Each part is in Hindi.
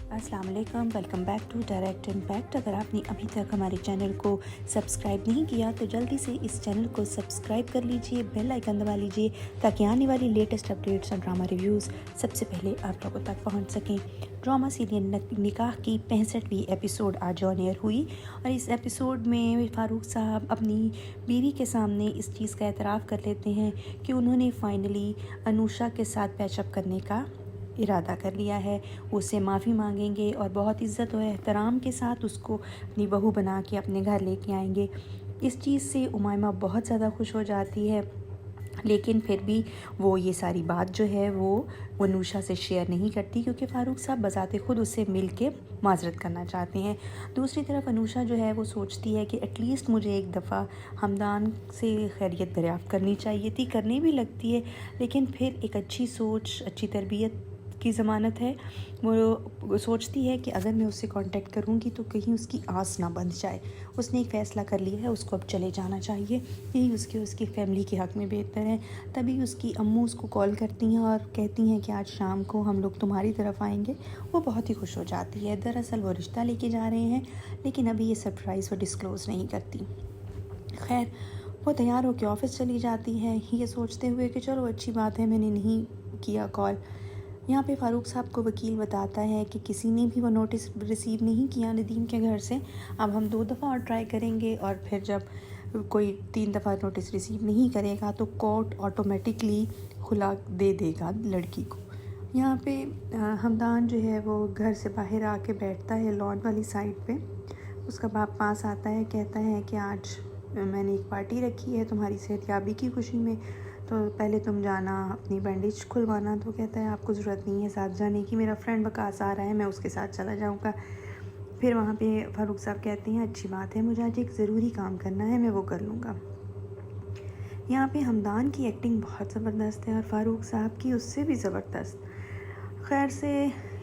अस्सलाम वालेकुम, welcome back to Direct Impact. अगर आपने अभी तक हमारे चैनल को सब्सक्राइब नहीं किया तो जल्दी से इस चैनल को सब्सक्राइब कर लीजिए, बेल आइकन दबा लीजिए ताकि आने वाली लेटेस्ट अपडेट्स और ड्रामा रिव्यूज़ सबसे पहले आप लोगों तक पहुंच सकें। ड्रामा सीरियल निकाह की 65वीं एपिसोड आज ऑन एयर हुई और इस एपिसोड में फ़ारूक साहब अपनी बीवी के सामने इस चीज़ का एतराफ़ कर लेते हैं कि उन्होंने फ़ाइनली अनुषा के साथ पैचअप करने का इरादा कर लिया है। उससे माफ़ी मांगेंगे और बहुत इज़्ज़त और एहतराम के साथ उसको अपनी बहू बना के अपने घर लेके आएंगे। इस चीज़ से उमायमा बहुत ज़्यादा खुश हो जाती है, लेकिन फिर भी वो ये सारी बात जो है वो अनुषा से शेयर नहीं करती क्योंकि फ़ारूक साहब बज़ाते खुद उससे मिल के माजरत करना चाहते हैं। दूसरी तरफ अनुषा जो है वो सोचती है कि एटलीस्ट मुझे एक दफ़ा हमदान से खैरियत दरियाफ़्त करनी चाहिए थी, करने भी लगती है, लेकिन फिर एक अच्छी सोच, अच्छी तरबियत की ज़मानत है। वो सोचती है कि अगर मैं उससे कांटेक्ट करूँगी तो कहीं उसकी आस ना बंध जाए। उसने एक फ़ैसला कर लिया है, उसको अब चले जाना चाहिए, यही उसकी फ़ैमिली के हक़ में बेहतर है। तभी उसकी अम्मू उसको कॉल करती हैं और कहती हैं कि आज शाम को हम लोग तुम्हारी तरफ आएंगे। वो बहुत ही खुश हो जाती है। दरअसल वो रिश्ता लेके जा रहे हैं, लेकिन अभी ये सरप्राइज़ वो डिस्क्लोज़ नहीं करती। खैर, वो तैयार होकर ऑफ़िस चली जाती है, ये सोचते हुए कि चलो अच्छी बात है मैंने नहीं किया कॉल। यहाँ पे फ़ारूक साहब को वकील बताता है कि किसी ने भी वो नोटिस रिसीव नहीं किया नदीम के घर से। अब हम 2 दफ़ा और ट्राई करेंगे और फिर जब कोई 3 दफ़ा नोटिस रिसीव नहीं करेगा तो कोर्ट ऑटोमेटिकली खुला दे देगा लड़की को। यहाँ पे हमदान जो है वो घर से बाहर आके बैठता है लॉन वाली साइड पे। उसका बाप पास आता है, कहता है कि आज मैंने एक पार्टी रखी है तुम्हारी सेहतयाबी की खुशी में, तो पहले तुम जाना अपनी बैंडेज खुलवाना। तो कहता है आपको ज़रूरत नहीं है साथ जाने की, मेरा फ्रेंड वकास आ रहा है, मैं उसके साथ चला जाऊँगा। फिर वहाँ पे फ़ारूक साहब कहते हैं अच्छी बात है, मुझे आज एक ज़रूरी काम करना है, मैं वो कर लूँगा। यहाँ पे हमदान की एक्टिंग बहुत ज़बरदस्त है और फ़ारूक साहब की उससे भी ज़बरदस्त। खैर से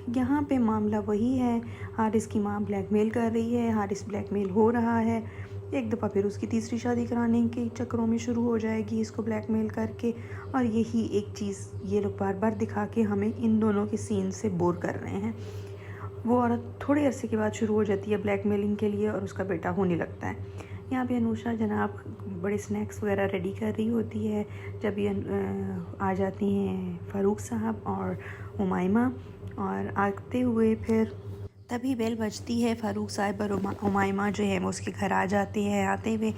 यहाँ पे मामला वही है, हारिस की माँ ब्लैकमेल कर रही है, हारिस ब्लैकमेल हो रहा है। एक दफ़ा फिर उसकी तीसरी शादी कराने के चक्करों में शुरू हो जाएगी इसको ब्लैकमेल करके, और यही एक चीज़ ये लोग बार बार दिखा के हमें इन दोनों के सीन से बोर कर रहे हैं। वो औरत थोड़े अरसे के बाद शुरू हो जाती है ब्लैकमेलिंग के लिए और उसका बेटा होने लगता है। यहाँ पे अनुषा जनाब बड़े स्नैक्स वगैरह रेडी कर रही होती है जब ये आ जाती हैं फ़ारूक साहब और उमायमा, और आते हुए फिर तभी बेल बजती है। फ़ारूक साहब और उमायमा जो है वो उसके घर आ जाते हैं। आते हुए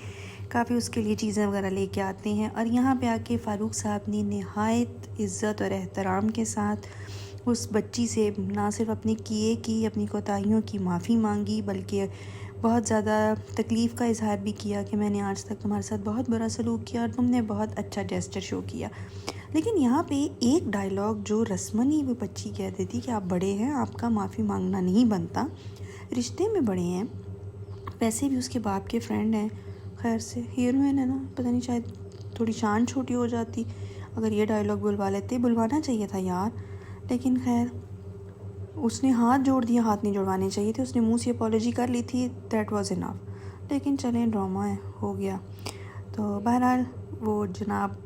काफ़ी उसके लिए चीज़ें वगैरह लेके आते हैं और यहाँ पे आके फ़ारूक साहब ने नहायत इज़्ज़त और एहतराम के साथ उस बच्ची से ना सिर्फ अपने किए की अपनी कोताहियों की माफ़ी मांगी, बल्कि बहुत ज़्यादा तकलीफ़ का इजहार भी किया कि मैंने आज तक तुम्हारे साथ बहुत बुरा सलूक किया और तुमने बहुत अच्छा जेस्चर शो किया। लेकिन यहाँ पे एक डायलॉग जो रस्मन ही वो बच्ची कह देती कि आप बड़े हैं, आपका माफ़ी मांगना नहीं बनता, रिश्ते में बड़े हैं, वैसे भी उसके बाप के फ्रेंड हैं। खैर से हीरोइन है ना, पता नहीं शायद थोड़ी शान छोटी हो जाती अगर ये डायलॉग बुलवा लेते, बुलवाना चाहिए था यार। लेकिन खैर उसने हाथ जोड़ दिया, हाथ नहीं जुड़वाने चाहिए थे, उसने मुंह से अपॉलॉजी कर ली थी, दैट वाज इनफ। लेकिन चलें, ड्रामा है, हो गया। तो बहरहाल वो जनाब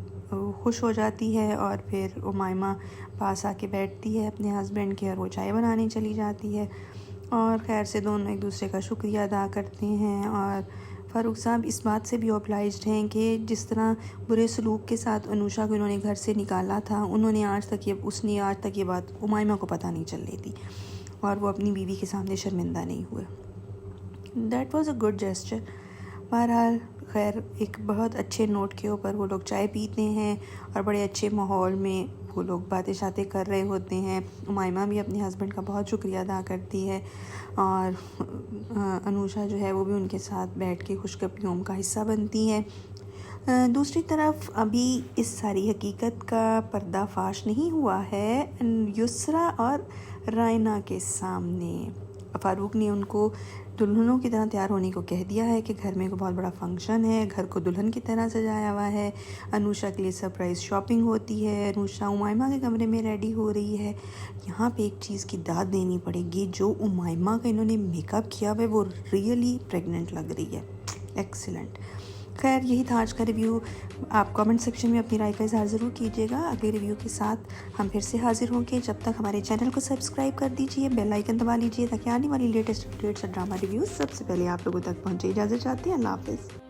खुश हो जाती है और फिर उमायमा पास आके बैठती है अपने हस्बैंड के और वो चाय बनाने चली जाती है। और खैर से दोनों एक दूसरे का शुक्रिया अदा करते हैं और फ़ारूक साहब इस बात से भी ऑब्लाइज्ड हैं कि जिस तरह बुरे सलूक के साथ अनुषा को इन्होंने घर से निकाला था, उसने आज तक ये बात उमायमा को पता नहीं चल रही थी और वो अपनी बीवी के सामने शर्मिंदा नहीं हुए। That was a good gesture. बहरहाल खैर एक बहुत अच्छे नोट के ऊपर वो लोग चाय पीते हैं और बड़े अच्छे माहौल में वो लोग बातें शातें कर रहे होते हैं। उमायमा भी अपने हस्बैंड का बहुत शुक्रिया अदा करती है और अनुषा जो है वो भी उनके साथ बैठ के खुशगपियों का हिस्सा बनती है। दूसरी तरफ अभी इस सारी हकीकत का पर्दाफाश नहीं हुआ है युसरा और रायना के सामने। फ़ारूक ने उनको दुल्हनों की तरह तैयार होने को कह दिया है कि घर में एक बहुत बड़ा फंक्शन है, घर को दुल्हन की तरह सजाया हुआ है, अनुषा के लिए सरप्राइज़ शॉपिंग होती है, अनुषा उमायमा के कमरे में रेडी हो रही है। यहाँ पे एक चीज़ की दाद देनी पड़ेगी, जो उमायमा का इन्होंने मेकअप किया हुआ है वो रियली प्रेग्नेंट लग रही है, एक्सीलेंट। खैर यही था आज का रिव्यू। आप कमेंट सेक्शन में अपनी राय का इज़हार ज़रूर कीजिएगा। अगले रिव्यू के साथ हम फिर से हाजिर होंगे। जब तक हमारे चैनल को सब्सक्राइब कर दीजिए, बेल आइकन दबा लीजिए ताकि आने वाली लेटेस्ट अपडेट्स और ड्रामा रिव्यूज़ सबसे पहले आप लोगों तक पहुँचे। इजाज़त चाहते हैं, अल्लाह हाफ़िज़।